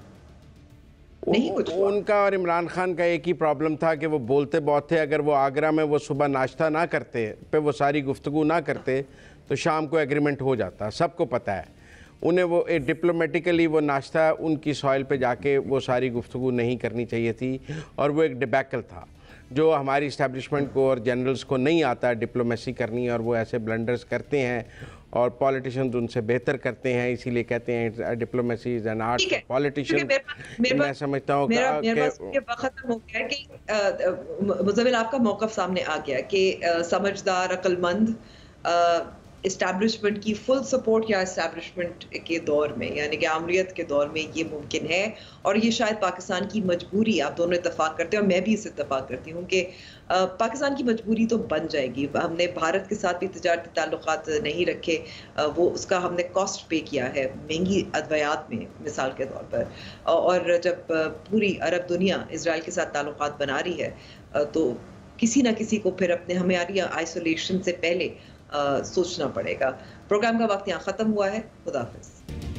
नहीं कुछ हुआ। उनका और इमरान खान का एक ही प्रॉब्लम था कि वो बोलते बहुत थे। अगर वो आगरा में वो सुबह नाश्ता ना करते, पे वो सारी गुफ्तगू ना करते, तो शाम को एग्रीमेंट हो जाता। सबको पता है उन्हें वो डिप्लोमेटिकली वो नाश्ता उनकी सॉइल पे जाके वो सारी गुफ्तगू नहीं करनी चाहिए थी, और वो एक डिबैकल था जो हमारी इस्टेब्लिशमेंट को और जनरल्स को नहीं आता डिप्लोमेसी करनी, और वो ऐसे ब्लंडर्स करते हैं और पॉलिटिशियंस उनसे बेहतर करते हैं। इसीलिए कहते हैं diplomacy is an art for politician. मैं समझता हूँ कि खत्म हो गया कि मुज़म्मिल आपका मौक़िफ़ सामने आ गया कि समझदार, अक्लमंद इस्टेब्लिशमेंट की फुल सपोर्ट या इस्टेब्लिशमेंट के दौर में, यानी कि आमरीत के दौर में ये मुमकिन है, और ये शायद पाकिस्तान की मजबूरी, आप दोनों इत्तेफाक करते हैं और मैं भी इस इत्तेफाक करती हूँ कि पाकिस्तान की मजबूरी तो बन जाएगी। हमने भारत के साथ भी तिजारती ताल्लुकात नहीं रखे, वो उसका हमने कॉस्ट पे किया है महंगी अद्वियात में मिसाल के तौर पर, और जब पूरी अरब दुनिया इजराइल के साथ ताल्लुकात बना रही है तो किसी ना किसी को फिर अपने हमारी आइसोलेशन से पहले सोचना पड़ेगा। प्रोग्राम का वक्त यहाँ ख़त्म हुआ है। खुदा हाफ़िज़।